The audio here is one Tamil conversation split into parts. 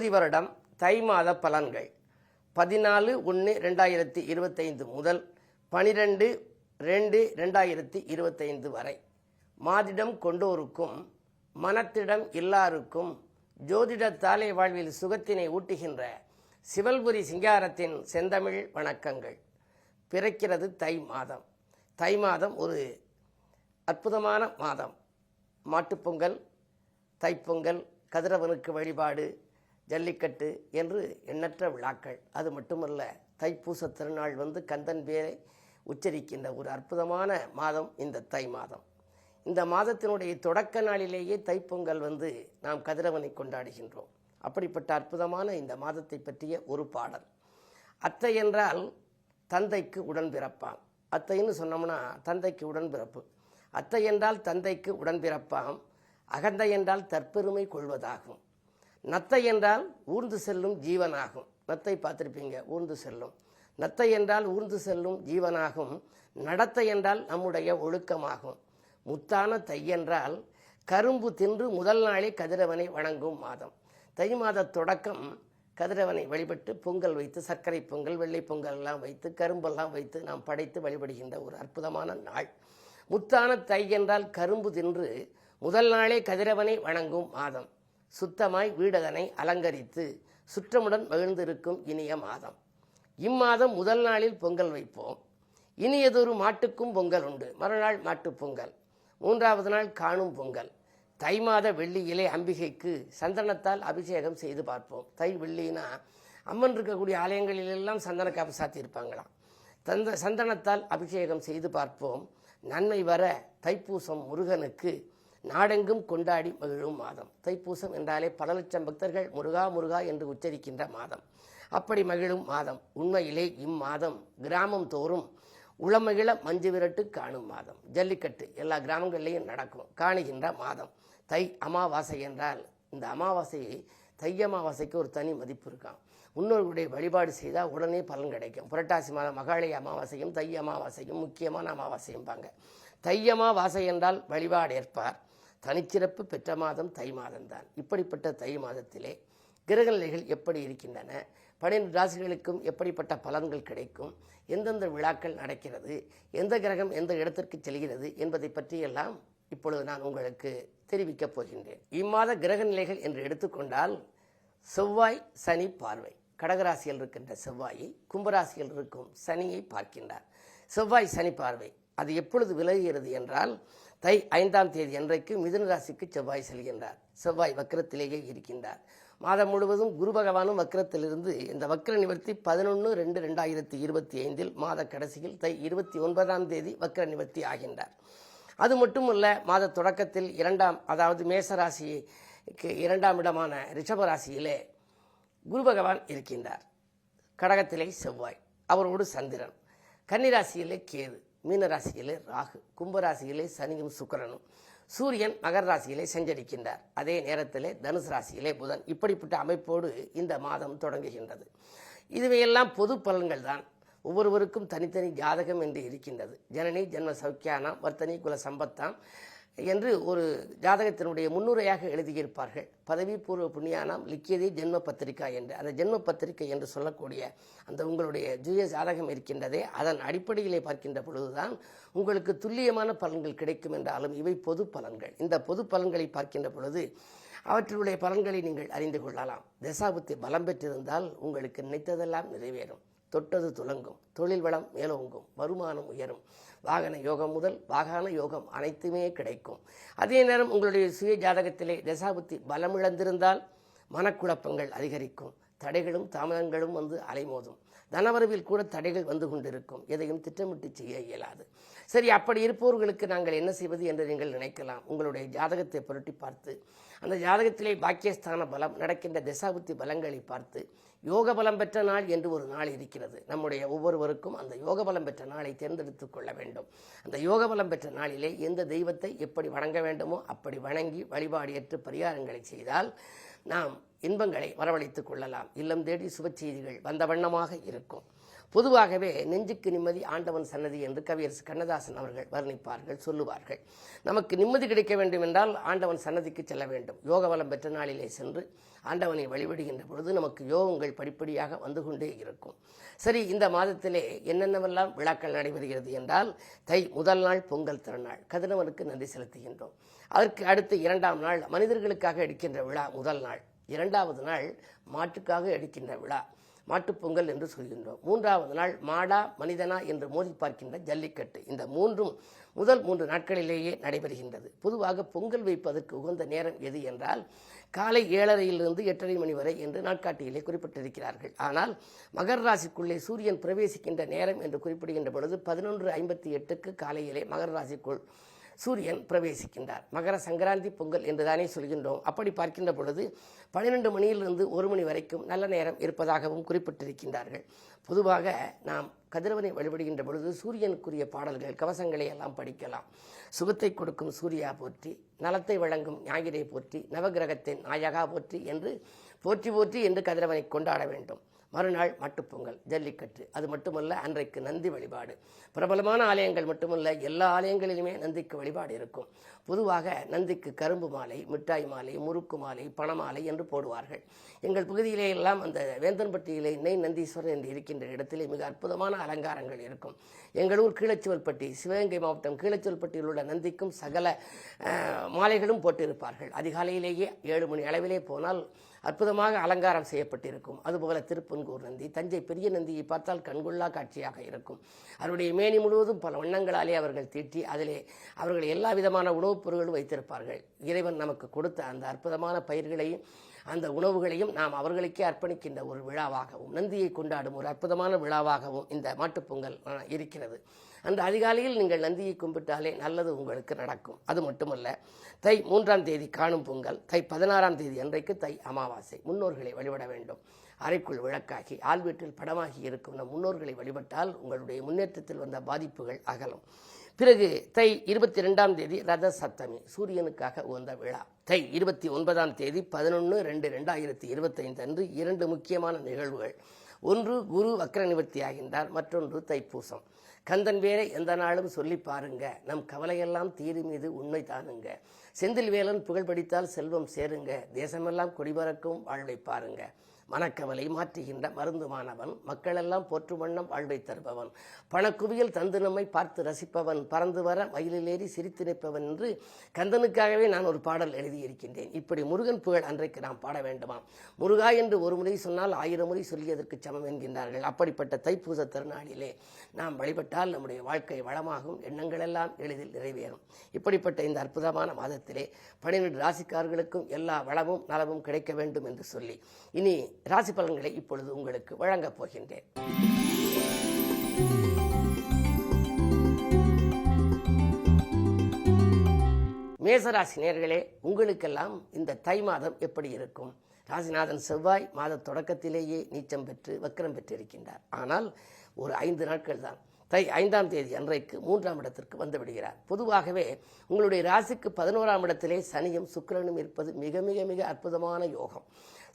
குரோதி வருடம் தை மாத பலன்கள் 14/1/2025 முதல் 12/2/2025 வரை. மாதிடம் கொண்டோருக்கும் மனத்திடம் எல்லாருக்கும் ஜோதிடத்தாலே வாழ்வில் சுகத்தினை ஊட்டுகின்ற சிவல்புரி சிங்காரத்தின் செந்தமிழ் வணக்கங்கள். பிறக்கிறது தை மாதம். தை மாதம் ஒரு அற்புதமான மாதம். மாட்டுப்பொங்கல், தைப்பொங்கல், கதிரவனுக்கு வழிபாடு, ஜல்லிக்கட்டு என்று எண்ணற்ற விழாக்கள். அது மட்டுமல்ல, தைப்பூச திருநாள் கந்தன் பேரை உச்சரிக்கின்ற ஒரு அற்புதமான மாதம் இந்த தை மாதம். இந்த மாதத்தினுடைய தொடக்க நாளிலேயே தைப்பொங்கல் நாம் கதிரவனை கொண்டாடுகின்றோம். அப்படிப்பட்ட அற்புதமான இந்த மாதத்தை பற்றிய ஒரு பாடல். அத்தை என்றால் தந்தைக்கு உடன்பிறப்பாம். அத்தைன்னு சொன்னோம்னா தந்தைக்கு உடன்பிறப்பு. அத்தை என்றால் தந்தைக்கு உடன்பிறப்பாம். அகந்தை என்றால் தற்பெருமை கொள்வதாகும். நத்தை என்றால் ஊர்ந்து செல்லும் ஜீவனாகும். நத்தை பார்த்துருப்பீங்க, ஊர்ந்து செல்லும். நத்தை என்றால் ஊர்ந்து செல்லும் ஜீவனாகும். நடத்தை என்றால் நம்முடைய ஒழுக்கமாகும். முத்தான தை என்றால் கரும்பு தின்று முதல் நாளே கதிரவனை வணங்கும் மாதம். தை மாத தொடக்கம் கதிரவனை வழிபட்டு பொங்கல் வைத்து, சர்க்கரை பொங்கல், வெள்ளை பொங்கல் எல்லாம் வைத்து, கரும்பெல்லாம் வைத்து நாம் படைத்து வழிபடுகின்ற ஒரு அற்புதமான நாள். முத்தான தை என்றால் கரும்பு தின்று முதல் நாளே கதிரவனை வணங்கும் மாதம். சுத்தமாய் வீடதனை அலங்கரித்து சுற்றமுடன் மகிழ்ந்திருக்கும் இனிய மாதம். இம்மாதம் முதல் நாளில் பொங்கல் வைப்போம். இனியதொரு மாட்டுக்கும் பொங்கல் உண்டு. மறுநாள் மாட்டுப் பொங்கல். 3வது நாள் காணும் பொங்கல். தை மாத வெள்ளியிலே அம்பிகைக்கு சந்தனத்தால் அபிஷேகம் செய்து பார்ப்போம். தை வெள்ளினா அம்மன் இருக்கக்கூடிய ஆலயங்களிலெல்லாம் சந்தன காப்பு சாத்தியிருப்பாங்களாம். சந்தனத்தால் அபிஷேகம் செய்து பார்ப்போம். நன்மை வர தைப்பூசம் முருகனுக்கு நாடெங்கும் கொண்டாடி மகிழும் மாதம். தைப்பூசம் என்றாலே பல லட்சம் பக்தர்கள் முருகா முருகா என்று உச்சரிக்கின்ற மாதம். அப்படி மகிழும் மாதம். உண்மையிலே இம்மாதம் கிராமம் தோறும் உளமகிழ மஞ்சு விரட்டு காணும் மாதம். ஜல்லிக்கட்டு எல்லா கிராமங்கள்லேயும் நடக்கும், காணுகின்ற மாதம். தை அமாவாசை என்றால் இந்த அமாவாசையை தை அமாவாசைக்கு ஒரு தனி மதிப்பு இருக்காம். முன்னோர்களுடைய வழிபாடு செய்தால் உடனே பலன் கிடைக்கும். புரட்டாசி மாதம் மகாலய அமாவாசையும் தை அமாவாசையும் முக்கியமான அமாவாசையும்பாங்க. தை அமாவாசை என்றால் வழிபாடு ஏற்பார். தனிச்சிறப்பு பெற்ற மாதம் தை மாதம்தான். இப்படிப்பட்ட தை மாதத்திலே கிரக நிலைகள் எப்படி இருக்கின்றன, 12 ராசிகளுக்கும் எப்படிப்பட்ட பலன்கள் கிடைக்கும், எந்தெந்த விழாக்கள் நடக்கிறது, எந்த கிரகம் எந்த இடத்திற்கு செல்கிறது என்பதை பற்றியெல்லாம் இப்பொழுது நான் உங்களுக்கு தெரிவிக்கப் போகின்றேன். இம்மாத கிரக நிலைகள் என்று எடுத்துக்கொண்டால் செவ்வாய் சனி பார்வை. கடகராசியில் இருக்கின்ற செவ்வாயை கும்பராசியில் இருக்கும் சனியை பார்க்கின்றார். செவ்வாய் சனி பார்வை அது எப்பொழுது விலகுகிறது என்றால் தை 5ஆம் தேதி அன்றைக்கு மிதுன ராசிக்கு செவ்வாய் செல்கின்றார். செவ்வாய் வக்கரத்திலேயே இருக்கின்றார். மாதம் முழுவதும் குரு பகவானும் வக்கரத்திலிருந்து இந்த வக்கர நிவர்த்தி 11/2/2025 மாத கடைசியில் தை 29ஆம் தேதி வக்கர நிவர்த்தி ஆகின்றார். அது மட்டுமல்ல, மாத தொடக்கத்தில் அதாவது மேசராசிக்கு 2ஆம் இடமான ரிஷபராசியிலே குரு பகவான் இருக்கின்றார். கடகத்திலே செவ்வாய், அவரோடு சந்திரன். கன்னிராசியிலே கேது, மீனராசியிலே ராகு, கும்பராசியிலே சனியும் சுக்கிரனும், சூரியன் மகர ராசியிலே சஞ்சரிக்கின்றார். அதே நேரத்திலே தனுசு ராசியிலே புதன். இப்படிப்பட்ட அமைப்போடு இந்த மாதம் தொடங்குகின்றது. இதுவையெல்லாம் பொது பலன்கள் தான். ஒவ்வொருவருக்கும் தனித்தனி ஜாதகம் என்று இருக்கின்றது. ஜனனி ஜென்ம சௌக்கியானாம் வர்த்தனி குல சம்பத்தாம் என்று ஒரு ஜாதகத்தினுடைய முன்னுரையாக எழுதியிருப்பார்கள். பதவி பூர்வ புண்ணியானாம் லிக்கியதே ஜென்ம பத்திரிகா என்று. அந்த ஜென்ம பத்திரிகை என்று சொல்லக்கூடிய அந்த உங்களுடைய ஜூய ஜாதகம் இருக்கின்றதே, அதன் அடிப்படையிலே பார்க்கின்ற பொழுதுதான் உங்களுக்கு துல்லியமான பலன்கள் கிடைக்கும் என்றாலும் இவை பொது பலன்கள். இந்த பொது பலன்களை பார்க்கின்ற பொழுது அவற்றினுடைய பலன்களை நீங்கள் அறிந்து கொள்ளலாம். தசாபுத்தி பலம் பெற்றிருந்தால் உங்களுக்கு நினைத்ததெல்லாம் நிறைவேறும். தொட்டது துலங்கும், தொழில் வளம் மேலோங்கும், வருமானம் உயரும், வாகன யோகம் முதல் வாகன யோகம் அனைத்துமே கிடைக்கும். அதே நேரம் உங்களுடைய சுய ஜாதகத்திலே தசாபுத்தி பலமிழந்திருந்தால் மனக்குழப்பங்கள் அதிகரிக்கும், தடைகளும் தாமதங்களும் அலைமோதும், தனவரவில் கூட தடைகள் வந்து கொண்டிருக்கும், எதையும் திட்டமிட்டு செய்ய இயலாது. சரி, அப்படி இருப்பவர்களுக்கு நாங்கள் என்ன செய்வது என்று நீங்கள் நினைக்கலாம். உங்களுடைய ஜாதகத்தை புரட்டி பார்த்து அந்த ஜாதகத்திலே பாக்கியஸ்தான பலம், நடக்கின்ற தசாபுத்தி பலங்களை பார்த்து யோக பலம் பெற்ற நாள் என்று ஒரு நாள் இருக்கிறது. நம்முடைய ஒவ்வொருவருக்கும் அந்த யோக பலம் பெற்ற நாளை தேர்ந்தெடுத்துக் கொள்ள வேண்டும். அந்த யோக பலம் பெற்ற நாளிலே எந்த தெய்வத்தை எப்படி வணங்க வேண்டுமோ அப்படி வணங்கி வழிபாடு ஏற்று பரிகாரங்களை செய்தால் நாம் இன்பங்களை வரவழைத்துக் கொள்ளலாம். இல்லம் தேடி சுப செய்திகள் வந்த வண்ணமாக இருக்கும். பொதுவாகவே நெஞ்சுக்கு நிம்மதி ஆண்டவன் சன்னதி என்று கவியரசு கண்ணதாசன் அவர்கள் வர்ணிப்பார்கள், சொல்லுவார்கள். நமக்கு நிம்மதி கிடைக்க வேண்டும் என்றால் ஆண்டவன் சன்னதிக்கு செல்ல வேண்டும். யோக வளம் பெற்ற நாளிலே சென்று ஆண்டவனை வழிபடுகின்ற பொழுது நமக்கு யோகங்கள் படிப்படியாக வந்து கொண்டே இருக்கும். சரி, இந்த மாதத்திலே என்னென்னவெல்லாம் விழாக்கள் நடைபெறுகிறது என்றால், தை முதல் நாள் பொங்கல் திருநாள், கதிரவனுக்கு நன்றி செலுத்துகின்றோம். அதற்கு அடுத்து 2ஆம் நாள் மனிதர்களுக்காக எடுக்கின்ற விழா முதல் நாள். 2வது நாள் மாட்டுக்காக எடுக்கின்ற விழா மாட்டுப்பொங்கல் என்று சொல்கின்றோம். 3வது நாள் மாடா மனிதனா என்று மோதி பார்க்கின்ற ஜல்லிக்கட்டு. இந்த முதல் 3 நாட்களிலேயே நடைபெறுகின்றது. பொதுவாக பொங்கல் வைப்பதற்கு உகந்த நேரம் எது என்றால் காலை 7:30 8:30 மணி வரை என்று நாட்காட்டியிலே குறிப்பிட்டிருக்கிறார்கள். ஆனால் மகர ராசிக்குள்ளே சூரியன் பிரவேசிக்கின்ற நேரம் என்று குறிப்பிடுகின்ற பொழுது 11:58 காலையிலே மகர ராசிக்குள் சூரியன் பிரவேசிக்கின்றார். மகர சங்கராந்தி பொங்கல் என்று தானே சொல்கின்றோம். அப்படி பார்க்கின்ற பொழுது 12 மணியிலிருந்து 1 மணி வரைக்கும் நல்ல நேரம் இருப்பதாகவும் குறிப்பிட்டிருக்கின்றார்கள். பொதுவாக நாம் கதிரவனை வழிபடுகின்ற பொழுது சூரியனுக்குரிய பாடல்கள் கவசங்களை எல்லாம் படிக்கலாம். சுகத்தை கொடுக்கும் சூர்யா போற்றி, நலத்தை வழங்கும் ஞாயிறை போற்றி, நவகிரகத்தின் நாயகா போற்றி என்று போற்றி என்று கதிரவனை கொண்டாட வேண்டும். மறுநாள் மட்டுப்பொங்கல், ஜல்லிக்கட்டு. அது மட்டுமல்ல, அன்றைக்கு நந்தி வழிபாடு. பிரபலமான ஆலயங்கள் மட்டுமல்ல, எல்லா ஆலயங்களிலுமே நந்திக்கு வழிபாடு இருக்கும். பொதுவாக நந்திக்கு கரும்பு மாலை, மிட்டாய் மாலை, முறுக்கு மாலை, பணமாலை என்று போடுவார்கள். எங்கள் பகுதியிலே எல்லாம் அந்த வேந்தன்பட்டியிலே நெய் நந்தீஸ்வரர் என்று இருக்கின்ற இடத்திலே மிக அற்புதமான அலங்காரங்கள் இருக்கும். எங்கள் ஊர் கீழச்சுவல்பட்டி, சிவகங்கை மாவட்டம் கீழச்சுவல்பட்டியில் உள்ள நந்திக்கும் சகல மாலைகளும் போட்டிருப்பார்கள். அதிகாலையிலேயே 7 மணி அளவிலே போனால் அற்புதமாக அலங்காரம் செய்யப்பட்டிருக்கும். அதுபோல திருப்பன்கூர் நந்தி, தஞ்சை பெரிய நந்தியை பார்த்தால் கண்கொள்ளா காட்சியாக இருக்கும். அவருடைய மேனி முழுவதும் பல வண்ணங்களாலே அவர்கள் தீட்டி அதிலே அவர்கள் எல்லா விதமான உணவுப் பொருட்களும் வைத்திருப்பார்கள். இறைவன் நமக்கு கொடுத்த அந்த அற்புதமான பயிர்களையும் அந்த உணவுகளையும் நாம் அவர்களுக்கே அர்ப்பணிக்கின்ற ஒரு விழாவாகவும் நந்தியை கொண்டாடும் ஒரு அற்புதமான விழாவாகவும் இந்த மாட்டுப்பொங்கல் இருக்கிறது. அந்த அதிகாலையில் நீங்கள் நந்தியை கும்பிட்டாலே நல்லது உங்களுக்கு நடக்கும். அது மட்டுமல்ல, தை 3ஆம் தேதி காணும் பொங்கல், தை 16ஆம் தேதி அன்றைக்கு தை அமாவாசை. முன்னோர்களை வழிபட வேண்டும். அறைக்குள் விளக்காகி ஆள் வீட்டில் படமாகி இருக்கும் நம் முன்னோர்களை வழிபட்டால் உங்களுடைய முன்னேற்றத்தில் வந்த பாதிப்புகள் அகலும். பிறகு தை 22ஆம் தேதி ரத சப்தமி, சூரியனுக்காக உகந்த விழா. தை 29ஆம் தேதி 11/2/2025 அன்று 2 முக்கியமான நிகழ்வுகள். ஒன்று, குரு வக்ர நிவர்த்தி ஆகின்றார். மற்றொன்று தைப்பூசம். கந்தன் வேரை எந்த நாளும் சொல்லி பாருங்க, நம் கவலையெல்லாம் தீரு மீது உண்மை தானுங்க. செந்தில் வேலன் புகழ் படித்தால் செல்வம் சேருங்க, தேசமெல்லாம் கொடிபறக்கும் வாழ்வை பாருங்க. மனக்கவலை மாற்றுகின்ற மருந்துமானவன், மக்களெல்லாம் போற்று வண்ணம் வாழ்வை தருபவன், பணக்குவியல் தந்து நம்மை பார்த்து ரசிப்பவன், பறந்து வர மயிலிலேறி சிரித்து நிற்பவன் என்று கந்தனுக்காகவே நான் ஒரு பாடல் எழுதியிருக்கின்றேன். இப்படி முருகன் புகழ் அன்றைக்கு நாம் பாட வேண்டுமாம். முருகா என்று ஒரு முறை சொன்னால் 1000 முறை சொல்லியதற்கு சமம் என்கின்றார்கள். அப்படிப்பட்ட தைப்பூச திருநாளிலே நாம் வழிபட்டால் நம்முடைய வாழ்க்கை வளமாகும், எண்ணங்களெல்லாம் எளிதில் நிறைவேறும். இப்படிப்பட்ட இந்த அற்புதமான மாதத்திலே 12 ராசிக்காரர்களுக்கும் எல்லா வளமும் நலமும் கிடைக்க வேண்டும் என்று சொல்லி இனி ராசி பலன்களை இப்பொழுது உங்களுக்கு வழங்கப் போகின்றேன். மேசராசி நேயர்களே, உங்களுக்கெல்லாம் இந்த தை மாதம் எப்படி இருக்கும்? ராசிநாதன் செவ்வாய் மாத தொடக்கத்திலேயே நீச்சம் பெற்று வக்ரம் பெற்றிருக்கின்றார். ஆனால் ஒரு 5 நாட்கள் தான். தை 5ஆம் தேதி அன்றைக்கு 3ஆம் இடத்திற்கு வந்து விடுகிறார். பொதுவாகவே உங்களுடைய ராசிக்கு 11ஆம் இடத்திலே சனியும் சுக்கிரனும் இருப்பது மிக மிக மிக அற்புதமான யோகம்.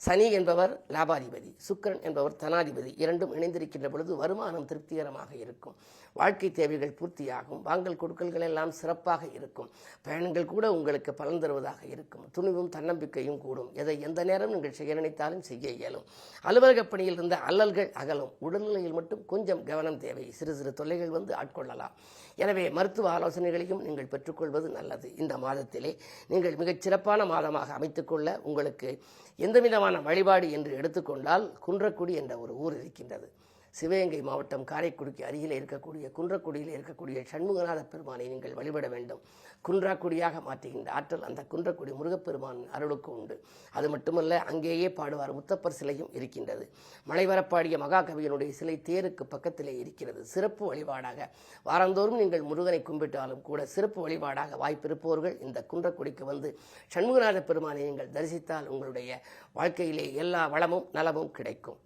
சனி என்பவர் லாபாதிபதி, சுக்கிரன் என்பவர் தனாதிபதி. இரண்டும் இணைந்திருக்கின்ற பொழுது வருமானம் திருப்திகரமாக இருக்கும். வாழ்க்கை தேவைகள் பூர்த்தியாகும். வாங்கல் கொடுக்கல்கள் எல்லாம் சிறப்பாக இருக்கும். பயணங்கள் கூட உங்களுக்கு பலன் தருவதாக இருக்கும். துணிவும் தன்னம்பிக்கையும் கூடும். எதை எந்த நேரம் நீங்கள் செய்ய நினைத்தாலும் செய்ய இயலும். அலுவலக பணியில் இருந்த அல்லல்கள் அகலும். உடல்நிலையில் மட்டும் கொஞ்சம் கவனம் தேவை. சிறு சிறு தொல்லைகள் வந்து ஆட்கொள்ளலாம். எனவே மருத்துவ ஆலோசனைகளையும் நீங்கள் பெற்றுக்கொள்வது நல்லது. இந்த மாதத்திலே நீங்கள் மிகச் சிறப்பான மாதமாக அமைத்துக்கொள்ள உங்களுக்கு எந்தவிதமான வழிபாடு என்று எடுத்துக்கொண்டால் குன்றக்குடி என்ற ஒரு ஊர் இருக்கின்றது. சிவகங்கை மாவட்டம் காரைக்குடிக்கு அருகில் இருக்கக்கூடிய குன்றக்குடியில் இருக்கக்கூடிய சண்முகநாத பெருமானை நீங்கள் வழிபட வேண்டும். குன்றாக்குடியாக மாற்றுகின்ற ஆற்றல் அந்த குன்றக்குடி முருகப்பெருமான் அருளுக்கு உண்டு. அது மட்டுமல்ல, அங்கேயே பாடுவார் முத்தப்பர் சிலையும் இருக்கின்றது. மலைவரப்பாடிய மகாகவியனுடைய சிலை தேருக்கு பக்கத்திலே இருக்கிறது. சிறப்பு வழிபாடாக வாரந்தோறும் நீங்கள் முருகனை கும்பிட்டாலும் கூட சிறப்பு வழிபாடாக வாய்ப்பிருப்பவர்கள் இந்த குன்றக்குடிக்கு வந்து சண்முகநாத பெருமானை நீங்கள் தரிசித்தால் உங்களுடைய வாழ்க்கையிலே எல்லா வளமும் நலமும் கிடைக்கும்.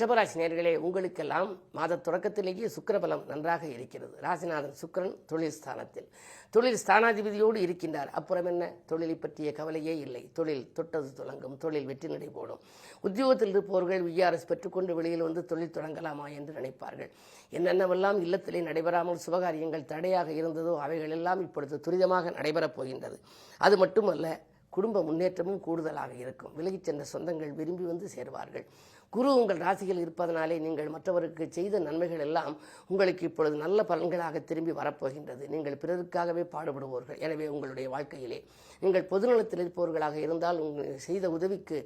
ரிஷபராசி நேயர்களே, உங்களுக்கெல்லாம் மாத தொடக்கத்திலேயே சுக்கிரபலம் நன்றாக இருக்கிறது. ராசிநாதன் சுக்கிரன் தொழில் ஸ்தானத்தில், தொழில் ஸ்தானாதிபதியோடு இருக்கின்றார். அப்புறம் என்ன, தொழிலை பற்றிய கவலையே இல்லை. தொழில் தொட்டது தொடங்கும், தொழில் வெற்றி நடை போடும். உத்தியோகத்தில் இருப்பவர்கள் விஆர்எஸ் பெற்றுக்கொண்டு வெளியில் வந்து தொழில் தொடங்கலாமா என்று நினைப்பார்கள். என்னென்னவெல்லாம் இல்லத்திலே நடைபெறாமல் சுபகாரியங்கள் தடையாக இருந்ததோ அவைகள் எல்லாம் இப்பொழுது துரிதமாக நடைபெறப் போகின்றது. அது மட்டுமல்ல, குடும்ப முன்னேற்றமும் கூடுதலாக இருக்கும். விலகிச் சென்ற சொந்தங்கள் விரும்பி வந்து சேர்வார்கள். குரு உங்கள் ராசியில் இருப்பதனாலே நீங்கள் மற்றவருக்கு செய்த நன்மைகள் எல்லாம் உங்களுக்கு இப்பொழுது நல்ல பலன்களாக திரும்பி வரப்போகின்றது. நீங்கள் பிறருக்காகவே பாடுபடுவோர்கள். எனவே உங்களுடைய வாழ்க்கையிலே நீங்கள் பொதுநலத்தில் இருப்பவர்களாக இருந்தால் உங்கள் செய்த உதவிக்கு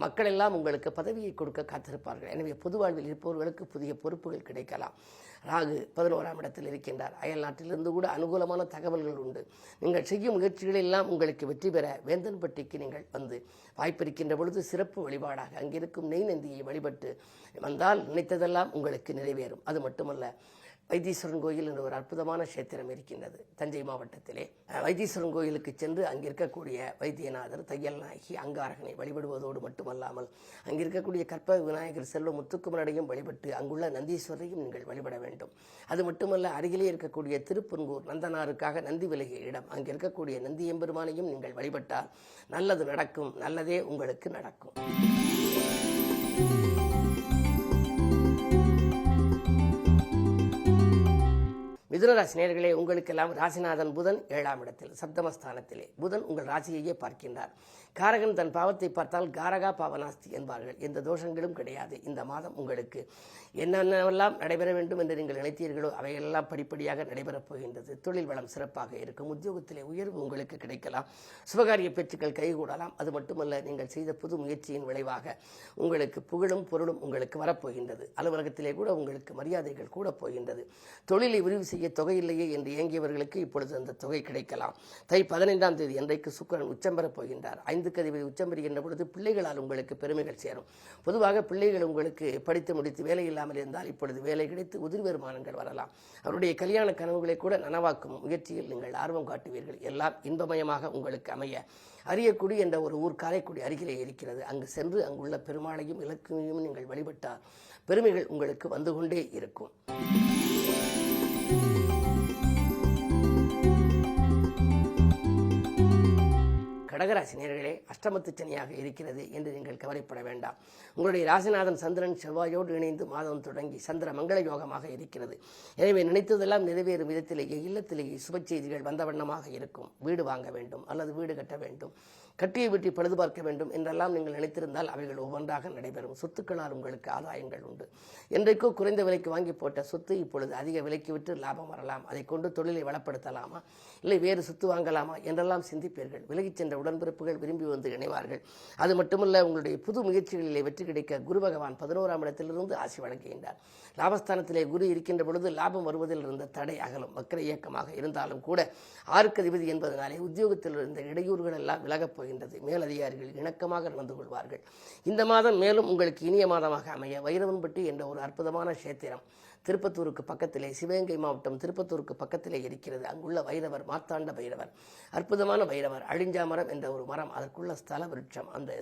மக்கள் எல்லாம் உங்களுக்கு பதவியை கொடுக்க காத்திருப்பார்கள். எனவே பொது வாழ்வில் இருப்பவர்களுக்கு புதிய பொறுப்புகள் கிடைக்கலாம். ராகு 11ஆம் இடத்தில் இருக்கின்றார். அயல் நாட்டிலிருந்து கூட அனுகூலமான தகவல்கள் உண்டு. நீங்கள் செய்யும் முயற்சிகள் எல்லாம் உங்களுக்கு வெற்றி பெற வேந்தன்பட்டிக்கு நீங்கள் வந்து வாய்ப்பிருக்கின்ற பொழுது சிறப்பு வழிபாடாக அங்கிருக்கும் நெய் நந்தியை வழிபட்டு வந்தால் நினைத்ததெல்லாம் உங்களுக்கு நிறைவேறும். அது மட்டுமல்ல, வைத்தீஸ்வரன் கோயில் என்ற ஒரு அற்புதமான கஷேத்திரம் இருக்கின்றது தஞ்சை மாவட்டத்திலே. வைத்தீஸ்வரன் கோயிலுக்கு சென்று அங்கிருக்கக்கூடிய வைத்தியநாதர், தையல் நாயகி, அங்காரகனை வழிபடுவதோடு மட்டுமல்லாமல் அங்கிருக்கக்கூடிய கற்பக விநாயகர், செல்வ முத்துக்குமரனையும் வழிபட்டு அங்குள்ள நந்தீஸ்வரரையும் நீங்கள் வழிபட வேண்டும். அது மட்டுமல்ல, அருகிலே இருக்கக்கூடிய திருப்பன்கூர் நந்தனாருக்காக நந்தி விலகிய இடம், அங்கே இருக்கக்கூடிய நந்தி எம்பெருமானையும் நீங்கள் வழிபட்டால் நல்லது நடக்கும். நல்லதே உங்களுக்கு நடக்கும். மிதுனராசி நேயர்களே, உங்களுக்கெல்லாம் ராசிநாதன் புதன் 7ஆம் இடத்தில் சப்தமஸ்தானத்திலே. புதன் உங்கள் ராசியையே பார்க்கின்றார். காரகன் தன் பாவத்தை பார்த்தால் காரகா பாவனாஸ்தி என்பார்கள். எந்த தோஷங்களும் கிடையாது. இந்த மாதம் உங்களுக்கு என்னென்னவெல்லாம் நடைபெற வேண்டும் என்று நீங்கள் நினைத்தீர்களோ அவையெல்லாம் படிப்படியாக நடைபெறப் போகின்றது. தொழில் வளம் சிறப்பாக இருக்கும். உத்தியோகத்திலே உயர்வு உங்களுக்கு கிடைக்கலாம். சுபகாரிய பேச்சுக்கள் கைகூடலாம். அது மட்டுமல்ல, நீங்கள் செய்த புது முயற்சியின் விளைவாக உங்களுக்கு புகழும் பொருளும் உங்களுக்கு வரப்போகின்றது. அலுவலகத்திலே கூட உங்களுக்கு மரியாதைகள் கூட போகின்றது. தொழிலை விரிவு செய்ய தொகை இல்லையே என்று இயங்கியவர்களுக்கு இப்பொழுது அந்த தொகை கிடைக்கலாம். தை 15ஆம் தேதி அன்றைக்கு சுக்கிரன் உச்சம் பெறப் போகின்றார். 5க்கு அதிபதி உச்சம் பெறுகின்ற பொழுது பிள்ளைகளால் உங்களுக்கு பெருமைகள் சேரும். பொதுவாக பிள்ளைகள் உங்களுக்கு படித்து முடித்து வேலை இல்லாமல் இருந்தால் இப்பொழுது வேலை கிடைத்து உதிரி வருமானங்கள் வரலாம். அவருடைய கல்யாண கனவுகளை கூட நனவாக்கும் முயற்சியில் நீங்கள் ஆர்வம் காட்டுவீர்கள். எல்லாம் இன்பமயமாக உங்களுக்கு அமைய அரியக்குடி என்ற ஒரு ஊர் காரைக்குடி அருகிலே இருக்கிறது. அங்கு சென்று அங்குள்ள பெருமாளையும் இலக்குமையும் நீங்கள் வழிபட்டால் பெருமைகள் உங்களுக்கு வந்து கொண்டே இருக்கும். கடகராசி நேயர்களே, அஷ்டமத்து சனியாக இருக்கிறது என்று நீங்கள் கவலைப்பட வேண்டாம். உங்களுடைய ராசிநாதன் சந்திரன் செவ்வாயோடு இணைந்து மாதம் தொடங்கி சந்திர மங்கள யோகமாக இருக்கிறது. எனவே நினைத்ததெல்லாம் நிறைவேறும் விதத்திலேயே இல்லத்திலேயே சுப செய்திகள் வந்த வண்ணமாக இருக்கும். வீடு வாங்க வேண்டும் அல்லது வீடு கட்ட வேண்டும், கட்டியை வீட்டை பழுது பார்க்க வேண்டும் என்றெல்லாம் நீங்கள் நினைத்திருந்தால் அவைகள் ஒவ்வொன்றாக நடைபெறும். சொத்துக்களால் உங்களுக்கு ஆதாயங்கள் உண்டு. என்றைக்கோ குறைந்த விலைக்கு வாங்கி போட்ட சொத்து இப்பொழுது அதிக விலைக்கு விட்டு லாபம் வரலாம். அதை கொண்டு தொழிலை வளப்படுத்தலாமா, இல்லை வேறு சொத்து வாங்கலாமா என்றெல்லாம் சிந்திப்பீர்கள். விலகிச் சென்ற உடன்பிறப்புகள் விரும்பி வந்து இணைவார்கள். அது மட்டுமல்ல, உங்களுடைய புது முயற்சிகளிலே வெற்றி கிடைக்க குரு பகவான் 11ஆம் இடத்திலிருந்து ஆசி வழங்குகின்றார். லாபஸ்தானத்திலே குரு இருக்கின்ற பொழுது லாபம் வருவதில் இருந்த தடை அகலும். வக்ர இயக்கமாக இருந்தாலும் கூட 6க்கு அதிபதி என்பதனாலே உத்தியோகத்தில் இருந்த இடையூறுகள் எல்லாம் விலகப் போகின்றது. மேலதிகாரிகள் இணக்கமாக நடந்து கொள்வார்கள். இந்த மாதம் மேலும் உங்களுக்கு இனிய மாதமாக அமைய வைரவன்பட்டி என்ற ஒரு அற்புதமான கஷேத்திரம் திருப்பத்தூருக்கு பக்கத்திலே, சிவகங்கை மாவட்டம் திருப்பத்தூருக்கு பக்கத்திலே இருக்கிறது. அங்குள்ள வைரவர் மார்த்தாண்ட பைரவர், அற்புதமான பைரவர். அழிஞ்சாமரம் என்ற ஒரு மரம், அதற்குள்ள ஸ்தல விருட்சம். அந்த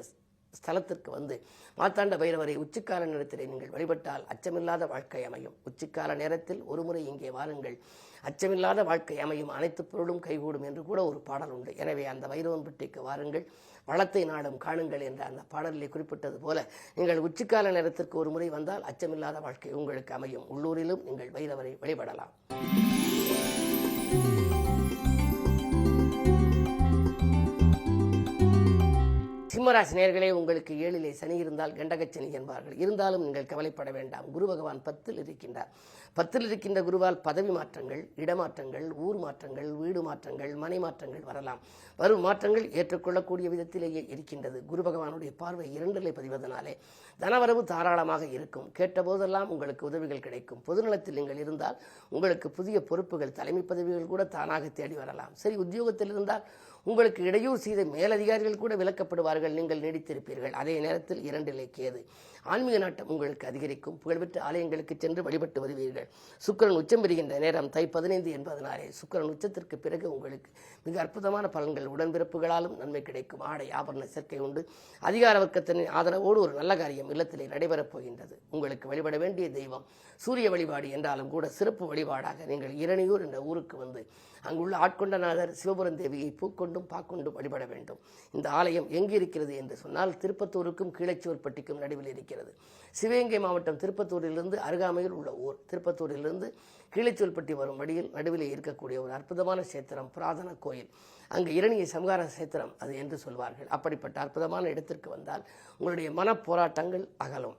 ஸ்தலத்திற்கு வந்து மார்த்தாண்ட பைரவரை உச்சிக்கால நேரத்திலே நீங்கள் வழிபட்டால் அச்சமில்லாத வாழ்க்கை அமையும். உச்சிக்கால நேரத்தில் ஒருமுறை இங்கே வாருங்கள், அச்சமில்லாத வாழ்க்கை அமையும், அனைத்து பொருளும் கைகூடும் என்று கூட ஒரு பாடல் உண்டு. எனவே அந்த வைரவன்பட்டிக்கு வாருங்கள், வளத்தை நாடும் காணுங்கள் என்ற அந்த பாடலிலே குறிப்பிட்டது போல நீங்கள் உச்சிக்கால நேரத்திற்கு ஒரு முறை வந்தால் அச்சமில்லாத வாழ்க்கை உங்களுக்கு அமையும். உள்ளூரிலும் நீங்கள் வைரவரை வழிபடலாம். சிம்மராசி நேயர்களே, உங்களுக்கு 7லே சனி இருந்தால் கண்டகச்சனி என்பார்கள். இருந்தாலும் நீங்கள் கவலைப்பட வேண்டாம். குரு பகவான் 10ல் இருக்கின்றார். 10ல் இருக்கின்ற குருவால் பதவி மாற்றங்கள், இடமாற்றங்கள், ஊர் மாற்றங்கள், வீடு மாற்றங்கள், மனை மாற்றங்கள் வரலாம். வரும் மாற்றங்கள் ஏற்றுக்கொள்ளக்கூடிய விதத்திலேயே இருக்கின்றது. குரு பகவானுடைய பார்வை 2லே பதிவதனாலே தனவரவு தாராளமாக இருக்கும். கேட்டபோதெல்லாம் உங்களுக்கு உதவிகள் கிடைக்கும். பொதுநலத்தில் நீங்கள் இருந்தால் உங்களுக்கு புதிய பொறுப்புகள், தலைமை பதவிகள் கூட தானாக தேடி வரலாம். சரி, உத்தியோகத்தில் இருந்தால் உங்களுக்கு இடையூறு செய்த மேலதிகாரிகள் கூட விலக்கப்படுவார்கள். நீங்கள் நீடித்திருப்பீர்கள். அதே நேரத்தில் 2லே கேது. ஆன்மீக நாட்டம் உங்களுக்கு அதிகரிக்கும். புகழ்பெற்ற ஆலயங்களுக்கு சென்று வழிபட்டு வருவீர்கள். கொள்ளுங்கள். சுக்கிரன் உச்சம் பெறுகின்ற நேரம் தை 15 என்பதனாலே சுக்கிரன் உச்சத்திற்கு பிறகு உங்களுக்கு மிக அற்புதமான பலன்கள், உடன்பிறப்புகளாலும் நன்மை கிடைக்கும். ஆடை ஆபரண சேர்க்கை உண்டு. அதிகார வர்க்கத்தின் ஆதரவோடு ஒரு நல்ல காரியம் இல்லத்திலே நடைபெறப் போகின்றது. உங்களுக்கு வழிபட வேண்டிய தெய்வம் சூரிய வழிபாடு என்றாலும் கூட சிறப்பு வழிபாடாக நீங்கள் இரணியூர் என்ற ஊருக்கு வந்து அங்குள்ள ஆட்கொண்டநாதர் சிவபுரம் தேவியை பூக்கொண்டும் பாக்கொண்டும் வழிபட வேண்டும். இந்த ஆலயம் எங்கு இருக்கிறது என்று சொன்னால் திருப்பத்தூருக்கும் கீழச்சோர்பட்டிக்கும் நடுவில் இருக்கிறது. சிவகங்கை மாவட்டம் திருப்பத்தூரிலிருந்து அருகாமையில் உள்ள ஊர். திருப்பத்தூரிலிருந்து கீழச்சோல்பட்டி வரும் வழியில் நடுவிலே இருக்கக்கூடிய ஒரு அற்புதமான சேத்திரம், புராதன கோயில். அங்கு இரணிய சம்ஹார சேத்திரம் அது என்று சொல்வார்கள். அப்படிப்பட்ட அற்புதமான இடத்திற்கு வந்தால் உங்களுடைய மன போராட்டங்கள் அகலும்.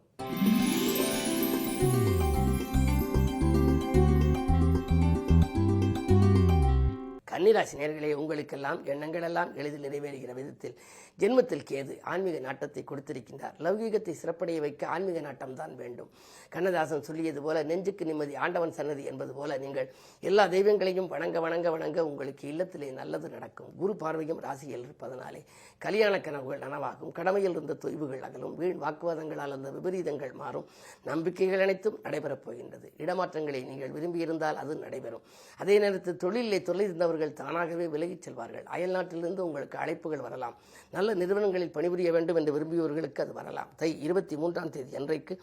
கன்னிராசி நேயர்களே, உங்களுக்கெல்லாம் எண்ணங்கள் எல்லாம் எளிதில் நிறைவேறுகிற விதத்தில் ஜென்மத்தில் கேது ஆன்மீக நாட்டத்தை கொடுத்திருக்கின்றார். லௌகீகத்தை சிறப்படைய வைக்க ஆன்மீக நாட்டம் தான் வேண்டும். கண்ணதாசன் சொல்லியது போல நெஞ்சுக்கு நிம்மதி ஆண்டவன் சன்னதி என்பது போல நீங்கள் எல்லா தெய்வங்களையும் வணங்க வணங்க வணங்க உங்களுக்கு இல்லத்திலே நல்லது நடக்கும். குரு பார்வையும் ராசியில் இருப்பதனாலே கல்யாண கனவுகள் நனவாகும். கடமையில் இருந்த தொய்வுகள் அகலும். வீண் வாக்குவாதங்களால் அந்த விபரீதங்கள் மாறும். நம்பிக்கைகள் அனைத்தும் நடைபெறப் போகின்றது. இடமாற்றங்களை நீங்கள் விரும்பியிருந்தால் அது நடைபெறும். அதே நேரத்தில் தொழிலே தொலைந்தவர்கள் தானாகவே விலகிச் செல்வார்கள். அயல் நாட்டிலிருந்து உங்களுக்கு அழைப்புகள் வரலாம். நல்ல நிறுவனங்களில் பணிபுரிய வேண்டும் என்று விரும்பியவர்களுக்கு அது வரலாம். தை 23ஆம் தேதி அன்றைக்கு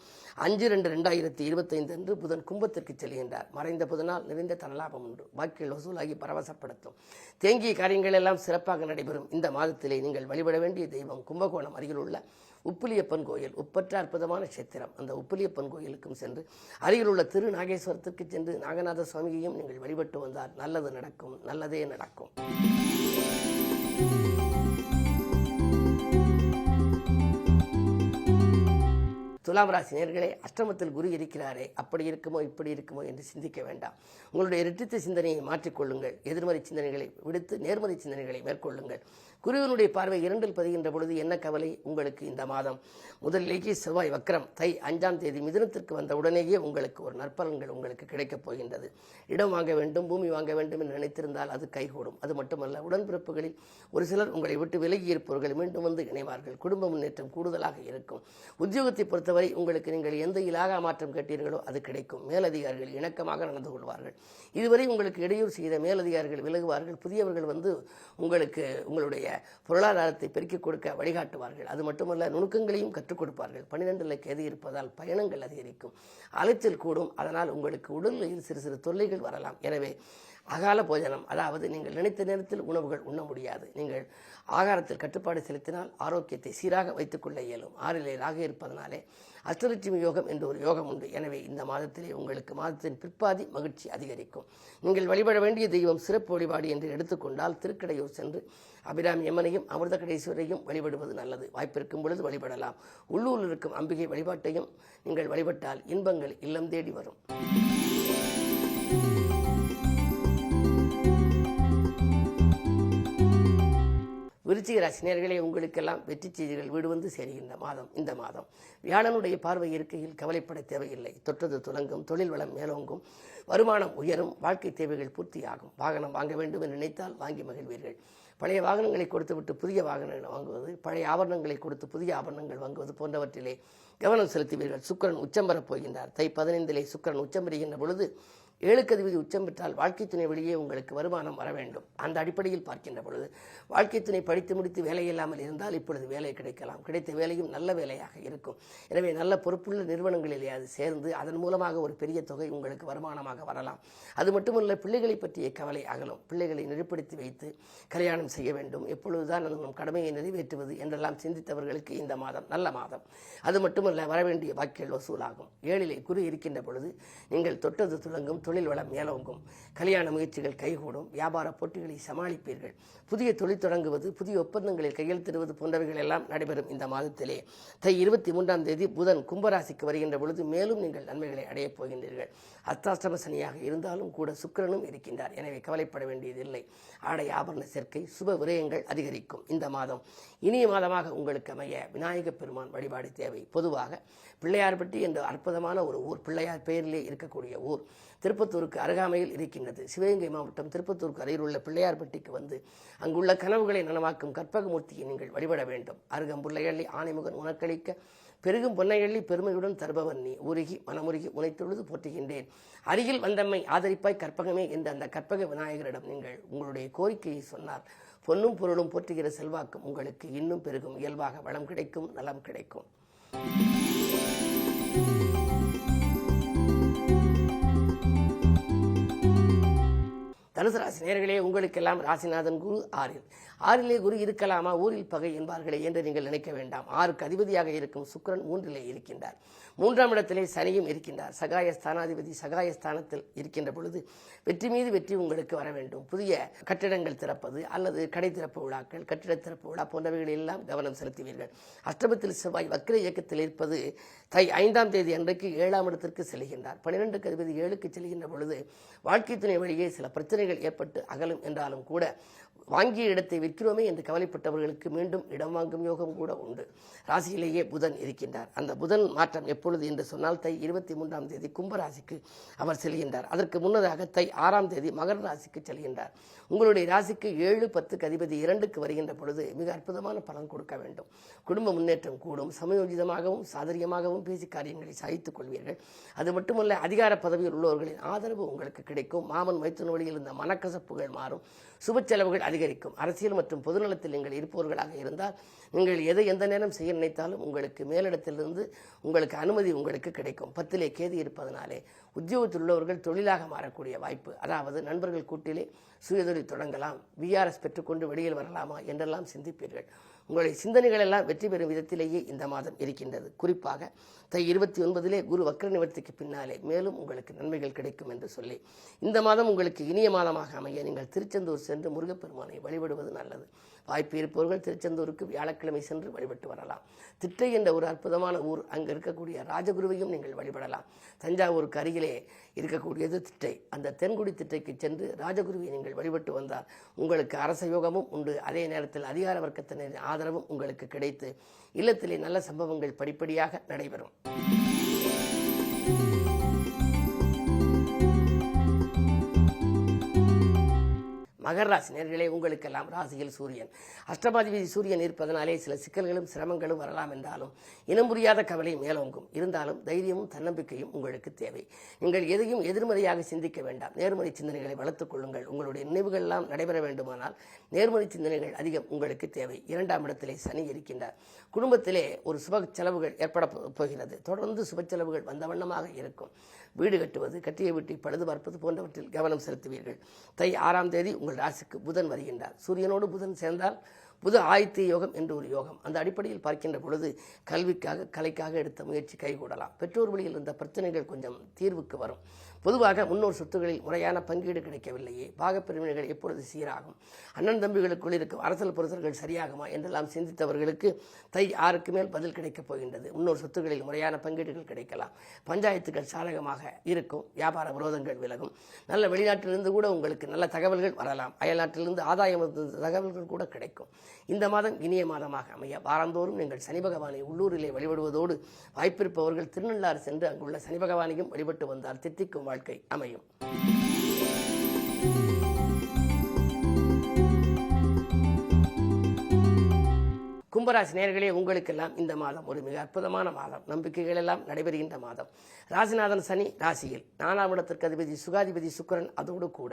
5/2/2025 அன்று புதன் கும்பத்திற்கு செல்கின்றார். மறைந்த புதனால் நிறைந்த தனலாபம் உண்டு. வாக்கில் வசூலாகி பரவசப்படுத்தும். தேங்கிய காரியங்கள் எல்லாம் சிறப்பாக நடைபெறும். இந்த மாதத்திலே நீங்கள் வழிபட வேண்டிய தெய்வம் கும்பகோணம் அருகில் உள்ள உப்புலியப்பன் கோயில். ஒப்பற்ற அற்புதமான கஷேத்திரம். அந்த உப்புலியப்பன் கோயிலுக்கும் சென்று அருகில் உள்ள திரு நாகேஸ்வரத்திற்கு சென்று நாகநாத சுவாமியையும் நீங்கள் வழிபட்டு வந்தால் நல்லது நடக்கும். நல்லதே நடக்கும். துலாம் ராசி நேயர்களே, அஷ்டமத்தில் குரு இருக்கிறாரே, அப்படி இருக்குமோ இப்படி இருக்குமோ என்று சிந்திக்க வேண்டாம். உங்களுடைய இரட்டித்த சிந்தனையை மாற்றிக்கொள்ளுங்கள். எதிர்மறை சிந்தனைகளை விடுத்து நேர்மறை சிந்தனைகளை மேற்கொள்ளுங்கள். குருவினுடைய பார்வை 2இல் பதிகின்ற பொழுது என்ன கவலை உங்களுக்கு? இந்த மாதம் முதலிலேயே செவ்வாய் வக்ரம். தை 5ஆம் தேதி மிதுனத்திற்கு வந்த உடனேயே உங்களுக்கு ஒரு நற்பலன்கள் உங்களுக்கு கிடைக்கப் போகின்றது. இடம் வாங்க வேண்டும், பூமி வாங்க வேண்டும் என்று நினைத்திருந்தால் அது கைகூடும். அது மட்டுமல்ல, உடன்பிறப்புகளில் ஒரு சிலர் உங்களை விட்டு விலகி இருப்பவர்கள் மீண்டும் வந்து இணைவார்கள். குடும்ப முன்னேற்றம் கூடுதலாக இருக்கும். உத்தியோகத்தை பொறுத்தவரை உங்களுக்கு நீங்கள் எந்த இலாகா மாற்றம் கேட்டீர்களோ அது கிடைக்கும். மேலதிகாரிகள் இணக்கமாக நடந்து கொள்வார்கள். இதுவரை உங்களுக்கு இடையூறு செய்த மேலதிகாரிகள் விலகுவார்கள். புதியவர்கள் வந்து உங்களுக்கு உங்களுடைய பொருளாதாரத்தை பெருக்கிக் கொடுக்க வழிகாட்டுவார்கள். அது மட்டுமல்ல, நுணுக்கங்களையும் கற்றுக் கொடுப்பார்கள். 12ல் கேது இருப்பதால் பயணங்கள் அதிகரிக்கும். அலைச்சல் கூடும். அதனால் உங்களுக்கு உடலில் சிறு சிறு தொல்லைகள் வரலாம். எனவே அகால போஜனம், அதாவது நீங்கள் நினைத்த நேரத்தில் உணவுகள் உண்ண முடியாது. நீங்கள் ஆகாரத்தில் கட்டுப்பாடு செலுத்தினால் ஆரோக்கியத்தை சீராக வைத்துக்கொள்ள இயலும். 6லே ராகு இருப்பதனாலே அஷ்டலட்சுமி யோகம் என்று ஒரு யோகம் உண்டு. எனவே இந்த மாதத்திலே உங்களுக்கு மாதத்தின் பிற்பாதி மகிழ்ச்சி அதிகரிக்கும். நீங்கள் வழிபட வேண்டிய தெய்வம் சிறப்பு வழிபாடு என்று எடுத்துக்கொண்டால் திருக்கடையூர் சென்று அபிராமி அம்மனையும் அமிர்த கடேஸ்வரையும் வழிபடுவது நல்லது. வாய்ப்பிருக்கும் பொழுது வழிபடலாம். உள்ளூரில் இருக்கும் அம்பிகை வழிபாட்டையும் நீங்கள் வழிபட்டால் இன்பங்கள் இல்லம் தேடி வரும். விருச்சிக ராசி நேயர்களே, உங்களுக்கெல்லாம் வெற்றி செய்திகள் வீடு வந்து சேருகின்ற மாதம் இந்த மாதம். வியாழனுடைய பார்வை இருக்கையில் கவலைப்பட தேவையில்லை. தொட்டது துலங்கும். தொழில் வளம் மேலோங்கும். வருமானம் உயரும். வாழ்க்கை தேவைகள் பூர்த்தியாகும். வாகனம் வாங்க வேண்டும் என்று நினைத்தால் வாங்கி மகிழ்வீர்கள். பழைய வாகனங்களை கொடுத்துவிட்டு புதிய வாகனங்கள் வாங்குவது, பழைய ஆபரணங்களை கொடுத்து புதிய ஆபரணங்கள் வாங்குவது போன்றவற்றிலே கவனம் செலுத்துவீர்கள். சுக்கிரன் உச்சம் பெறப் போகின்றார். தை 15லே சுக்கிரன் உச்சம் பெறுகின்ற பொழுது 7க்கு அதிபதி உச்சம் பெற்றால் வாழ்க்கை துணை வழியே உங்களுக்கு வருமானம் வர வேண்டும். அந்த அடிப்படையில் பார்க்கின்ற பொழுது வாழ்க்கை துணை படித்து முடித்து வேலை இல்லாமல் இருந்தால் இப்பொழுது வேலை கிடைக்கலாம். கிடைத்த வேலையும் நல்ல வேலையாக இருக்கும். எனவே நல்ல பொறுப்புள்ள நிறுவனங்களிலே அது சேர்ந்து அதன் மூலமாக ஒரு பெரிய தொகை உங்களுக்கு வருமானமாக வரலாம். அது மட்டுமல்ல, பிள்ளைகளை பற்றிய கவலை அகலும். பிள்ளைகளை நெருப்படுத்தி வைத்து கல்யாணம் செய்ய வேண்டும், எப்பொழுதுதான் நம் கடமையை நிறைவேற்றுவது என்றெல்லாம் சிந்தித்தவர்களுக்கு இந்த மாதம் நல்ல மாதம். அது மட்டுமல்ல, வரவேண்டிய வாக்கியல் வசூலாகும். 7லே குரு இருக்கின்ற பொழுது நீங்கள் தொட்டது துலங்கும். தொழில் வளம் மேலோங்கும். கல்யாண முயற்சிகள் கைகூடும். வியாபார போட்டிகளை சமாளிப்பீர்கள். புதிய தொழில் தொடங்குவது, புதிய ஒப்பந்தங்களில் கையெழுத்திடுவது போன்றவைகள் எல்லாம் நடைபெறும் இந்த மாதத்திலே. தை 23ஆம் தேதி புதன் கும்பராசிக்கு வருகின்ற பொழுது மேலும் நீங்கள் நன்மைகளை அடையப் போகின்றீர்கள். அர்த்தாஷ்டம சனியாக இருந்தாலும் கூட சுக்கிரனும் இருக்கின்றார். எனவே கவலைப்பட வேண்டியதில்லை. ஆடை ஆபரண சேர்க்கை, சுப விரயங்கள் அதிகரிக்கும். இந்த மாதம் இனிய மாதமாக உங்களுக்கு அமைய விநாயக பெருமான் வழிபாடு தேவை. பொதுவாக பிள்ளையார்பட்டி என்ற அற்புதமான ஒரு ஊர், பிள்ளையார் பெயரிலே இருக்கக்கூடிய ஊர் திருப்பத்தூருக்கு அருகாமையில் இருக்கின்றது. சிவகங்கை மாவட்டம் திருப்பத்தூருக்கு அருகில் உள்ள பிள்ளையார்பட்டிக்கு வந்து அங்குள்ள கனவுகளை நனவாக்கும் கற்பகமூர்த்தியை நீங்கள் வழிபட வேண்டும். அருகம்புல்லை அள்ளி ஆணைமுகன் உனக்களிக்க பெருகும் பொன்னையள்ளி பெருமையுடன் தருபவன் நீ உருகி மனமுருகி உனைத்தொழுது போற்றுகின்றேன். அருகில் வந்தம்மை ஆதரிப்பாய் கற்பகமே என்ற அந்த கற்பக விநாயகரிடம் நீங்கள் உங்களுடைய கோரிக்கையை சொன்னால் பொன்னும் பொருளும் போற்றுகிற செல்வாக்கும் உங்களுக்கு இன்னும் பெருகும். இயல்பாக வளம் கிடைக்கும், நலம் கிடைக்கும். தனுசு ராசி நேயர்களே, உங்களுக்கெல்லாம் ராசிநாதன் குரு ஆறிலே குரு இருக்கலாமா, ஊரில் பகை என்பார்களே என்று நீங்கள் நினைக்க வேண்டாம். 6க்கு அதிபதியாக இருக்கும் சுக்கிரன் 3லே இருக்கின்றார். 3ஆம் இடத்திலே சனியும் இருக்கின்றார். சகாய ஸ்தானாதிபதி சகாய ஸ்தானத்தில் இருக்கின்ற பொழுது வெற்றி மீது வெற்றி உங்களுக்கு வர வேண்டும். புதிய கட்டிடங்கள் திறப்பது அல்லது கடை திறப்பு விழாக்கள், கட்டிட திறப்பு விழா போன்றவைகளில் எல்லாம் கவனம் செலுத்துவீர்கள். அஷ்டமத்தில் செவ்வாய் வக்ர இயக்கத்தில் இருப்பது தை 5ஆம் தேதி அன்றைக்கு 7ஆம் இடத்திற்கு செல்கின்றார். 12க்கு அதிபதி 7க்கு செல்கின்ற பொழுது வாழ்க்கை துணை வழியே சில பிரச்சனைகள் ஏற்பட்டு அகலும் என்றாலும் கூட வாங்கிய இடத்தை விற்கிறோமே என்று கவலைப்பட்டவர்களுக்கு மீண்டும் இடம் வாங்கும் யோகம் கூட உண்டு. ராசியிலேயே புதன் இருக்கின்றார். அந்த புதன் மாற்றம் எப்பொழுது என்று சொன்னால் தை 23ஆம் தேதி கும்பராசிக்கு அவர் செல்கின்றார். அதற்கு முன்னதாக தை 6ஆம் தேதி மகர ராசிக்கு செல்கின்றார். உங்களுடைய ராசிக்கு 7, 10க்கு அதிபதி 2க்கு வருகின்ற பொழுது மிக அற்புதமான பலன் கொடுக்க வேண்டும். குடும்ப முன்னேற்றம் கூடும். சமயோஜிதமாகவும் சாதரியமாகவும் பேசி காரியங்களை சாதித்துக் கொள்வீர்கள். அது மட்டுமல்ல, அதிகார பதவியில் உள்ளவர்களின் ஆதரவு உங்களுக்கு கிடைக்கும். மாமன் மைத்துன வழியில் இருந்த மனக்கசப்புகள் மாறும். சுப செலவுகள் அதிகரிக்கும். அரசியல் மற்றும் பொதுநலத்தில் நீங்கள் இருப்பவர்களாக இருந்தால் நீங்கள் எதை எந்த நேரம் செய்ய நினைத்தாலும் உங்களுக்கு மேலிடத்திலிருந்து உங்களுக்கு அனுமதி உங்களுக்கு கிடைக்கும். 10லே கேது இருப்பதனாலே உத்தியோகத்தில் உள்ளவர்கள் தொழிலாக மாறக்கூடிய வாய்ப்பு, அதாவது நண்பர்கள் கூட்டிலே சுயதொழில் தொடங்கலாம், விஆர்எஸ் பெற்றுக்கொண்டு வெளியில் வரலாமா என்றெல்லாம் சிந்திப்பீர்கள். உங்களுடைய சிந்தனைகள் எல்லாம் வெற்றி பெறும் விதத்திலேயே இந்த மாதம் இருக்கின்றது. குறிப்பாக தை 29லே குரு வக்ர நிவர்த்திக்கு பின்னாலே மேலும் உங்களுக்கு நன்மைகள் கிடைக்கும் என்று சொல்லி இந்த மாதம் உங்களுக்கு இனிய மாதமாக அமைய நீங்கள் திருச்செந்தூர் சென்று முருகப்பெருமானை வழிபடுவது நல்லது. வாய்ப்பு இருப்பவர்கள் திருச்செந்தூருக்கு வியாழக்கிழமை சென்று வழிபட்டு வரலாம். திட்டை என்ற ஒரு அற்புதமான ஊர், அங்கு இருக்கக்கூடிய ராஜகுருவையும் நீங்கள் வழிபடலாம். தஞ்சாவூருக்கு அருகிலே இருக்கக்கூடியது திட்டை. அந்த தென்குடி திட்டைக்கு சென்று ராஜகுருவை நீங்கள் வழிபட்டு வந்தால் உங்களுக்கு அரச யோகமும் உண்டு. அதே நேரத்தில் அதிகார வர்க்கத்தினரின் ஆதரவும் உங்களுக்கு கிடைத்து இல்லத்திலே நல்ல சம்பவங்கள் படிப்படியாக நடைபெறும். மகர ராசி நேயர்களே, உங்களுக்கெல்லாம் ராசியில் சூரியன் அஷ்டமாதிபதி சூரியன் இருப்பதனாலே சில சிக்கல்களும் சிரமங்களும் வரலாம் என்றாலும் இனம் புரியாத கவலை மேலோங்கும். இருந்தாலும் தைரியமும் தன்னம்பிக்கையும் உங்களுக்கு தேவை. நீங்கள் எதையும் எதிர்மறையாக சிந்திக்க வேண்டாம். நேர்மறை சிந்தனைகளை வளர்த்துக் கொள்ளுங்கள். உங்களுடைய நினைவுகள் எல்லாம் நடைபெற வேண்டுமானால் நேர்மறை சிந்தனைகள் அதிகம் உங்களுக்கு தேவை. 2ஆம் இடத்திலே சனி இருக்கின்றார். குடும்பத்திலே ஒரு சுப செலவுகள் ஏற்பட போகிறது. தொடர்ந்து சுப செலவுகள் வந்த வண்ணமாக இருக்கும். வீடு கட்டுவது, கட்டிய வீட்டை பழுது பார்ப்பது போன்றவற்றில் கவனம் செலுத்துவீர்கள். தை 6ஆம் தேதி உங்கள் ராசிக்கு புதன் வருகின்றார். சூரியனோடு புதன் சேர்ந்தால் புது ஆயத்திய யோகம் என்று ஒரு யோகம். அந்த அடிப்படையில் பார்க்கின்ற பொழுது கல்விக்காக கலைக்காக எடுத்த முயற்சி கைகூடலாம். பெற்றோர் வழியில் இருந்த பிரச்சனைகள் கொஞ்சம் தீர்வுக்கு வரும். பொதுவாக முன்னோர் சொத்துகளில் முறையான பங்கீடு கிடைக்கவில்லையே, பாகப்பிரிவினைகள் எப்பொழுது சீராகும், அண்ணன் தம்பிகளுக்குள் இருக்கும் அரசியல் பொருத்தர்கள் சரியாகுமா என்றெல்லாம் சிந்தித்தவர்களுக்கு தை 6க்கு மேல் பதில் கிடைக்கப் போகின்றது. முன்னோர் சொத்துகளில் முறையான பங்கீடுகள் கிடைக்கலாம். பஞ்சாயத்துகள் சாதகமாக இருக்கும். வியாபார விரோதங்கள் விலகும். நல்ல வெளிநாட்டிலிருந்து கூட உங்களுக்கு நல்ல தகவல்கள் வரலாம். அயல்நாட்டிலிருந்து ஆதாயம் தகவல்கள் கூட கிடைக்கும். இந்த மாதம் இனிய மாதமாக அமைய வாரந்தோறும் நீங்கள் சனி பகவானை உள்ளூரிலே வழிபடுவதோடு வாய்ப்பிருப்பவர்கள் திருநள்ளாறு சென்று அங்குள்ள சனி பகவானையும் வழிபட்டு வந்தால் தித்திக்கும் வாழ்க்கை அமையும். கும்பராசி நேயர்களே, உங்களுக்கெல்லாம் இந்த மாதம் ஒரு மிக அற்புதமான மாதம். நம்பிக்கைகள் எல்லாம் நடைபெறுகின்ற மாதம். ராசிநாதன் சனி ராசியில் 4ஆம் இடத்திற்கு அதிபதி சுகாதிபதி சுக்கிரன் அதோடு கூட.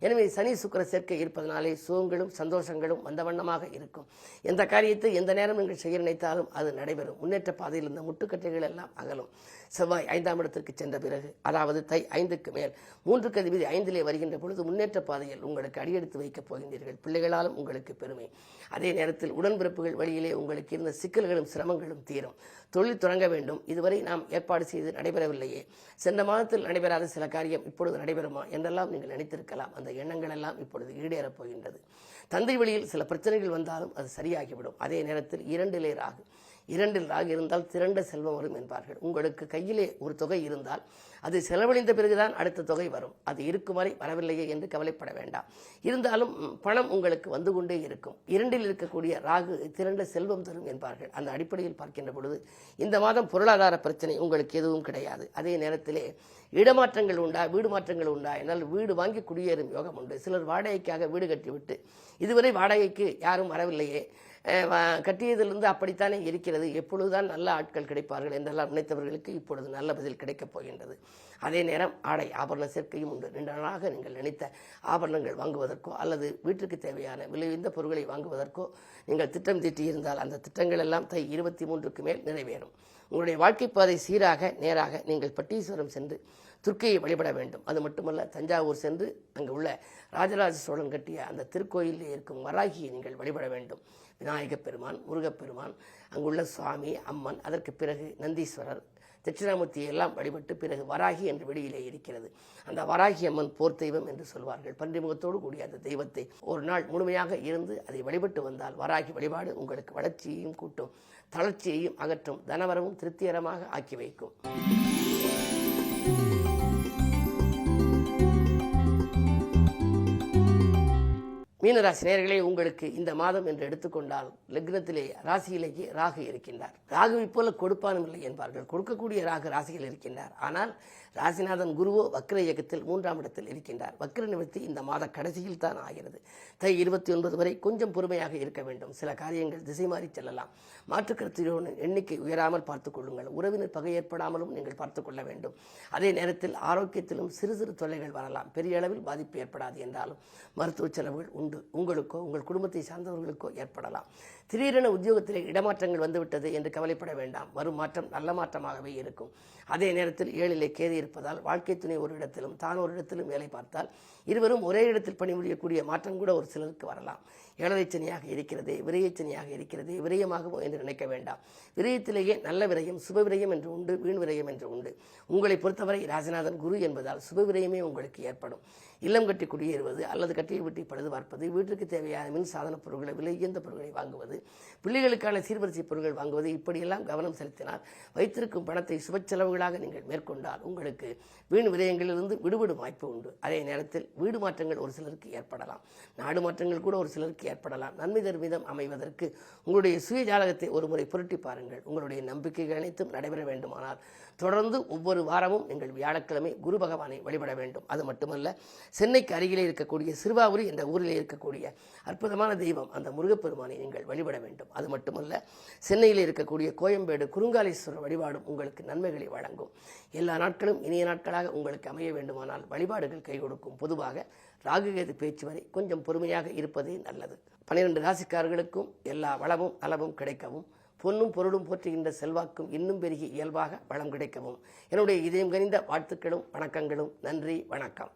எனவே சனி சுக்கிர சேர்க்கை இருப்பதனாலே சுகங்களும் சந்தோஷங்களும் வந்த வண்ணமாக இருக்கும். எந்த காரியத்தை எந்த நேரம் நீங்கள் செய்ய நினைத்தாலும் அது நடைபெறும். முன்னேற்ற பாதையில் இருந்த முட்டுக்கட்டைகள் எல்லாம் அகலும். செவ்வாய் 5ஆம் இடத்திற்கு சென்ற பிறகு, அதாவது தை 5க்கு மேல் 3க்கு அதிபதி 5லே வருகின்ற பொழுது முன்னேற்ற பாதையில் உங்களுக்கு அடியெடுத்து வைக்கப் போகின்றீர்கள். பிள்ளைகளாலும் உங்களுக்கு பெருமை. அதே நேரத்தில் உடன்பிறப்புகள் வழியிலே உங்களுக்கு இருந்த சிக்கல்களும் சிரமங்களும் தீரும். தொழில் தொடங்க வேண்டும், இதுவரை நாம் ஏற்பாடு செய்து நடைபெறவில்லையே, சென்ற மாதத்தில் நடைபெறாத சில காரியம் இப்பொழுது நடைபெறுமா என்றெல்லாம் நீங்கள் நினைத்திருக்கலாம். அந்த எண்ணங்கள் எல்லாம் இப்பொழுது ஈடேறப் போகின்றது. தந்தை வழியில் சில பிரச்சனைகள் வந்தாலும் அது சரியாகிவிடும். அதே நேரத்தில் 2லே ராகு. 2ல் ராகு இருந்தால் திரண்ட செல்வம் வரும் என்பார்கள். உங்களுக்கு கையிலே ஒரு தொகை இருந்தால் அது செலவழிந்த பிறகுதான் அடுத்த தொகை வரும். அது இருக்கும் வரை வரவில்லையே என்று கவலைப்பட வேண்டாம். இருந்தாலும் பணம் உங்களுக்கு வந்து கொண்டே இருக்கும். 2ல் இருக்கக்கூடிய ராகு திரண்ட செல்வம் தரும் என்பார்கள். அந்த அடிப்படையில் பார்க்கின்ற பொழுது இந்த மாதம் பொருளாதார பிரச்சனை உங்களுக்கு எதுவும் கிடையாது. அதே நேரத்திலே இடமாற்றங்கள் உண்டா, வீடு மாற்றங்கள் உண்டா என்னால் வீடு வாங்கி குடியேறும் யோகம் உண்டு. சிலர் வாடகைக்காக வீடு கட்டிவிட்டு இதுவரை வாடகைக்கு யாரும் வரவில்லையே, கட்டியதிலிருந்து அப்படித்தானே இருக்கிறது, எப்பொழுதுதான் நல்ல ஆட்கள் கிடைப்பார்கள் என்றெல்லாம் நினைத்தவர்களுக்கு இப்பொழுது நல்ல பதில் கிடைக்கப் போகின்றது. அதே நேரம் ஆடை ஆபரண சேர்க்கையும் உண்டு. நீண்ட நாளாக நீங்கள் நினைத்த ஆபரணங்கள் வாங்குவதற்கோ அல்லது வீட்டிற்கு தேவையான விலையுந்த பொருட்களை வாங்குவதற்கோ நீங்கள் திட்டம் தீட்டியிருந்தால் அந்த திட்டங்கள் எல்லாம் தை 23க்கு மேல் நிறைவேறும். உங்களுடைய வாழ்க்கை பாதை சீராக நேராக நீங்கள் பட்டீஸ்வரம் சென்று துர்க்கையை வழிபட வேண்டும். அது மட்டுமல்ல, தஞ்சாவூர் சென்று அங்கு உள்ள ராஜராஜ சோழன் கட்டிய அந்த திருக்கோயிலில் இருக்கும் வராகியை நீங்கள் வழிபட வேண்டும். விநாயகப் பெருமான், முருகப்பெருமான், அங்குள்ள சுவாமி, அம்மன், அதற்கு பிறகு நந்தீஸ்வரர், தட்சிணாமூர்த்தியை எல்லாம் வழிபட்டு பிறகு வராகி என்று வெளியிலே இருக்கிறது. அந்த வராகி அம்மன் போர் தெய்வம் என்று சொல்வார்கள். பன்றிமுகத்தோடு கூடிய அந்த தெய்வத்தை ஒரு நாள் முழுமையாக இருந்து அதை வழிபட்டு வந்தால் வராகி வழிபாடு உங்களுக்கு வளர்ச்சியையும் கூட்டும், தளர்ச்சியையும் அகற்றும், தனவரமும் திருப்திகரமாக ஆக்கி வைக்கும். மீனராசி நேயர்களே, உங்களுக்கு இந்த மாதம் என்று எடுத்துக்கொண்டால் லக்னத்திலே ராசியிலேயே ராகு இருக்கின்றார். ராகுவை போல கொடுப்பானும் இல்லை என்பார்கள். கொடுக்கக்கூடிய ராகு ராசியில் இருக்கின்றார். ஆனால் ராசிநாதன் குருவோ வக்ர இயக்கத்தில் 3ஆம் இடத்தில் இருக்கின்றார். வக்ர நிவர்த்தி இந்த மாத கடைசியில் தான் ஆகிறது. தை 29 வரை கொஞ்சம் பொறுமையாக இருக்க வேண்டும். சில காரியங்கள் திசை மாறி செல்லலாம். மாற்றுக்கருத்தின் எண்ணிக்கை உயராமல் பார்த்துக் கொள்ளுங்கள். உறவினர் பகை ஏற்படாமலும் நீங்கள் பார்த்துக் கொள்ள வேண்டும். அதே நேரத்தில் ஆரோக்கியத்திலும் சிறு சிறு தொல்லைகள் வரலாம். பெரிய அளவில் பாதிப்பு ஏற்படாது என்றாலும் மருத்துவ செலவுகள் உண்டு. உங்களுக்கோ உங்கள் குடும்பத்தை சார்ந்தவர்களுக்கோ ஏற்படலாம். திடீரென உத்தியோகத்திலே இடமாற்றங்கள் வந்துவிட்டது என்று கவலைப்பட வேண்டாம். வரும் மாற்றம் நல்ல மாற்றமாகவே இருக்கும். அதே நேரத்தில் 7லே கேது இருப்பதால் வாழ்க்கை துணை ஒரு இடத்திலும் தான் ஒரு இடத்திலும் வேலை பார்த்தால் இருவரும் ஒரே இடத்தில் பணிபுரியக்கூடிய மாற்றம் கூட ஒரு சிலருக்கு வரலாம். ஏழரைச்சனியாக இருக்கிறது, விரயச்சனியாக இருக்கிறது, விரயமாகவும் என்று நினைக்க வேண்டாம். விரயத்திலேயே நல்ல விரயம், சுப விரயம் என்று உண்டு, வீண் விரயம் என்று உண்டு. உங்களை பொறுத்தவரை ராசிநாதன் குரு என்பதால் சுப விரயமே உங்களுக்கு ஏற்படும். இல்லம் கட்டி குடியேறுவது அல்லது கட்டியை விட்டு பழுது பார்ப்பது, வீட்டிற்கு தேவையான மின் சாதன பொருட்களை, விலையுயர்ந்த பொருட்களை வாங்குவது, பிள்ளைகளுக்கான சீர்வரிசை பொருட்கள் வாங்குவது, இப்படியெல்லாம் கவனம் செலுத்தினால் வைத்திருக்கும் பணத்தை சுப செலவுகளாக நீங்கள் மேற்கொண்டால் உங்களுக்கு வீண் விரயங்களிலிருந்து விடுபடும் வாய்ப்பு உண்டு. அதே நேரத்தில் வீடு மாற்றங்கள் ஒரு சிலருக்கு ஏற்படலாம். நாடு மாற்றங்கள் கூட ஒரு சிலருக்கு ஏற்படலாம். நன்மை தரும் விதம் அமைவதற்கு உங்களுடைய சுய ஜாதகத்தை ஒரு முறை புரட்டி பாருங்கள். உங்களுடைய நம்பிக்கைகள் அனைத்தும் நடைபெற வேண்டுமானால் தொடர்ந்து ஒவ்வொரு வாரமும் நீங்கள் வியாழக்கிழமை குரு பகவானை வழிபட வேண்டும். அது மட்டுமல்ல, சென்னைக்கு அருகிலே இருக்கக்கூடிய சிறுவாபுரி என்ற ஊரிலே இருக்கக்கூடிய அற்புதமான தெய்வம் அந்த முருகப்பெருமானை நீங்கள் வழிபட வேண்டும். அது மட்டுமல்ல, சென்னையில் இருக்கக்கூடிய கோயம்பேடு குறுங்காலீஸ்வரர் வழிபாடும் உங்களுக்கு நன்மைகளை வழங்கும். எல்லா நாட்களும் இனிய நாட்களாக உங்களுக்கு அமைய வேண்டுமானால் வழிபாடுகள் கை கொடுக்கும். பொதுவாக ராகுகேது பேச்சு வரை கொஞ்சம் பொறுமையாக இருப்பதே நல்லது. 12 ராசிக்காரர்களுக்கும் எல்லா வளமும் நலமும் கிடைக்கவும், பொன்னும் பொருளும் போற்றுகின்ற செல்வாக்கும் இன்னும் பெருகி இயல்பாக வளம் கிடைக்கவும் என்னுடைய இதயம் கனிந்த வாழ்த்துக்களும் வணக்கங்களும். நன்றி, வணக்கம்.